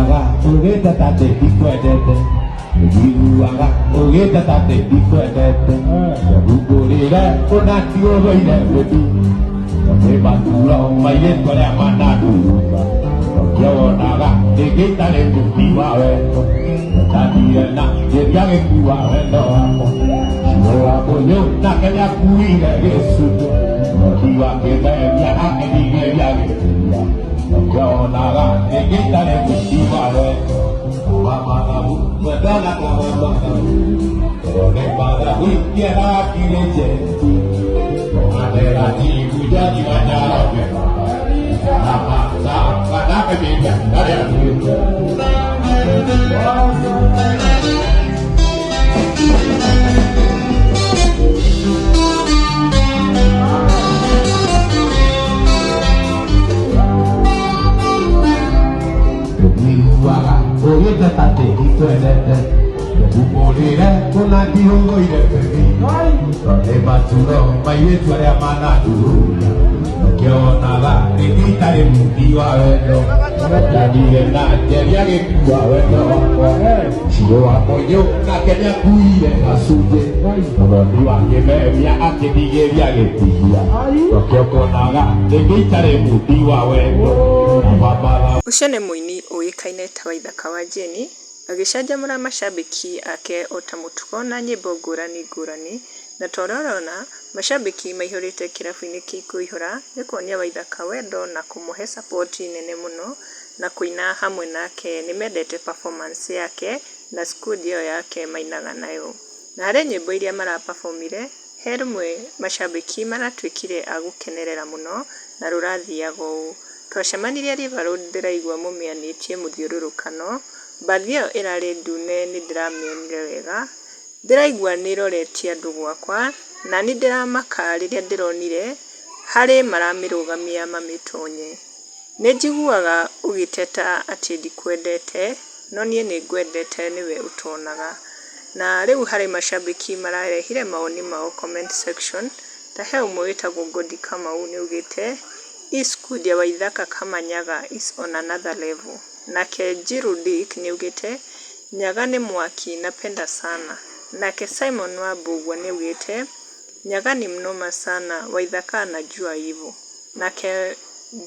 Yuaga, Ogeta Tate, Piquetete. Yuaga, Ogeta Tate, Piquetete. Ugurira, Onaki Ogoida, Woody. Ebatura, Mayen, Manadu. Yonaga, the Gita, and Piwa. Tatiana, the young Piwa, and Noapo, Nakaya Puina, Yesuto. Piwa, Yaga, and Yaga. Yonaga, the Gita, and Piwa. Mama, Madonna, Mama, we get out in the jet. Madera, you don't even know. Ucio nĩ mũini ũĩkaine ta Waithaka wa Jeni, agĩcanjamũra macambĩki ake o ta mũtugo na nyĩmbo ngũrani ngũrani, na tororona macambĩki maihũrĩte kĩrabu-inĩ kĩa Kũihũra nĩ kuonia Waithaka wendo na kũmũhe support nene mũno, na kũina hamwe nake. Nĩ mendete performance yake na studio yake mainaga nayo, na harĩ nyĩmbo iria maraperformire he rĩmwe macambĩki maratuĩkire a gũkenerera mũno na rũrathiaga ũũ. Twacemanirie River Road, ndĩraigua mũmĩanĩtie mũthiũrũrũkano, mbathi ĩyo ĩrarĩ ndune nĩ ndĩramĩonire wega, ndĩraigua nĩ ĩroretie andũ gwakwa, na nĩ ndĩramaka rĩrĩa ndĩronire harĩ maramĩrũgamia mamĩtonye. Nĩ njiguaga ũgĩteta atĩ ndikwendete, no niĩ nĩ ngwendete, nĩwe ũtonaga. Na rĩu harĩ macambĩki mararehire maoni mao comment section, ta he ũmwe wĩtagwo Godi Kamau nĩ ugĩte His Kudia Waithaka kama Nyaga is on another level. Nake Jiru Dick nĩ ugĩte Nyaga nĩ mwaki, napenda sana. Nake Simon Wambugua nĩ ugĩte Nyaga ni mnoma sana, Waithaka anajua hivyo. Nake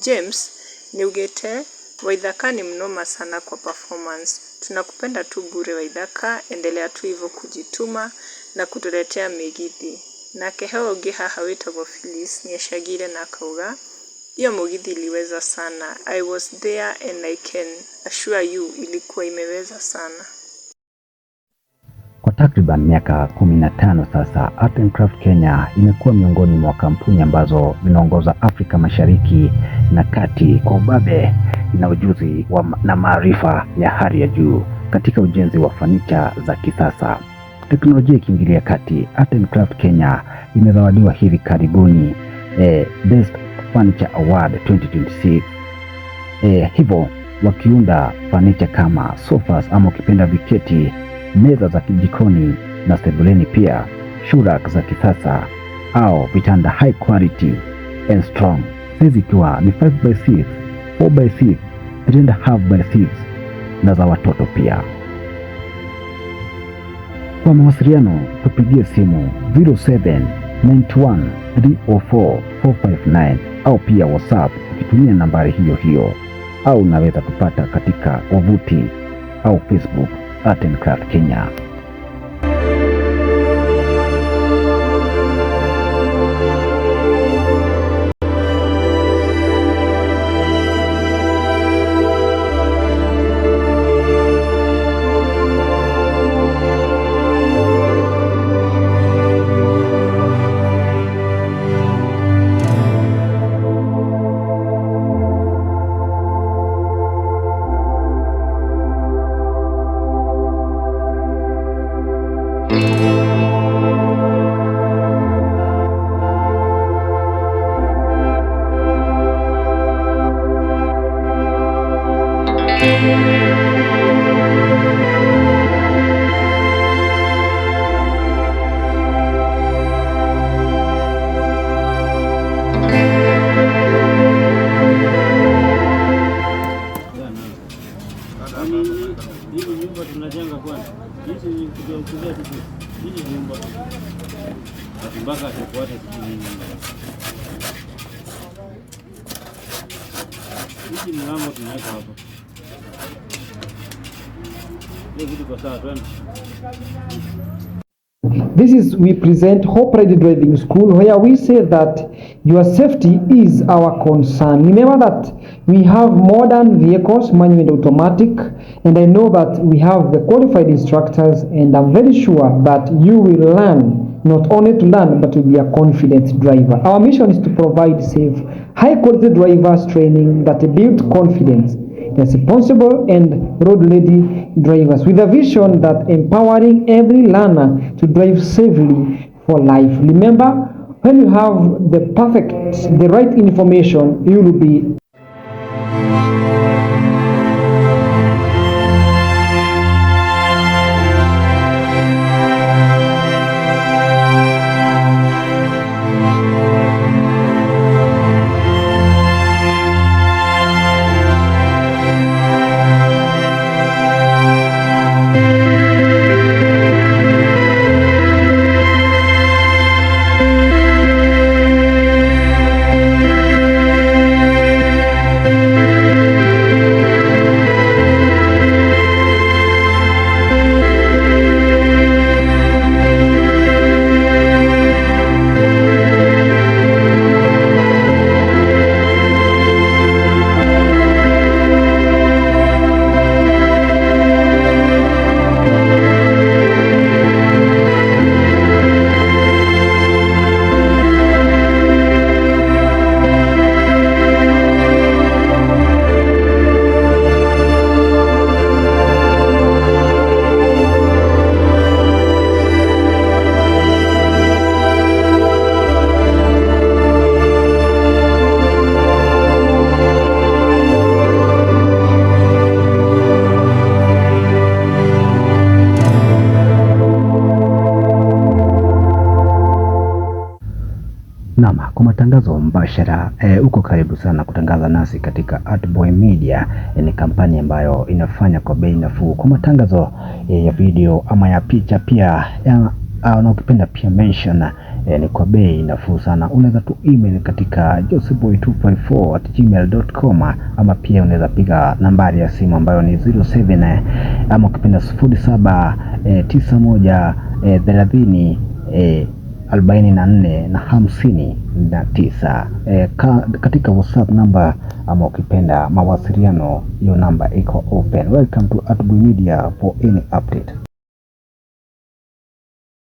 James nĩ ugĩte Waithaka ni mnoma sana kwa performance. Tunakupenda tu bure Waithaka, endelea tu hivyo kujituma na kutuletea migithi. Nake heo ũngĩ haha wĩtagwo Phyllis nĩ acagire na akauga hiyo mugithi iliweza sana. I was there and I can assure you ilikuwa imeweza sana. Kwa takriban miaka 15 sasa, Art and Craft Kenya imekuwa miongoni mwa kampuni ambazo zinaongoza Afrika Mashariki na Kati kwa ubabe na ujuzi na maarifa ya hali ya juu katika ujenzi wa fanicha za kisasa. Teknolojia ikiingilia kati, Art and Craft Kenya imezawadiwa hivi karibuni Best Furniture Award 2026. Hivyo wakiunda furniture kama sofas ama ukipenda viketi, meza za kijikoni na sebuleni, pia shurak za kisasa au vitanda high quality and strong, hizi ikiwa ni 5x6, 4x6, 3.5x6 na za watoto pia. Kwa mawasiliano tupigie simu 0791304459 au pia WhatsApp ukitumia nambari hiyo hiyo, au unaweza kupata katika wavuti au Facebook Art and Craft Kenya. Hii nyumba tunajenga kwanza. Hizi ni kuja tu. Hii nyumba. Mpaka atafuata kijiji. Hizi mlango tunaweka hapa. Leo vitu kwa sawa twende. This is we present Hope Ready Driving School, where we say that your safety is our concern. Remember that we have modern vehicles, manual and automatic, and I know that we have the qualified instructors, and I'm very sure that you will learn, not only to learn, but to be a confident driver. Our mission is to provide safe, high quality drivers training that build confidence, responsible and road-ready drivers, with a vision that empowering every learner to drive safely for life. Remember, when you have the right information, you will be Naam, kwa matangazo mbashara uko karibu sana kutangaza nasi katika Artboy Media. Ni kampani ambayo inafanya kwa bei nafuu kwa matangazo ya video ama ya picha pia na ukipenda pia mention ni kwa bei nafuu sana. Unaweza tu email katika joseboy254@gmail.com ama pia unaweza piga nambari ya simu ambayo ni 07 ama ukipenda 0791 30 44 na 59 katika WhatsApp namba ama ukipenda mawasiliano, hiyo namba iko open. Welcome to Artboy Media for any update.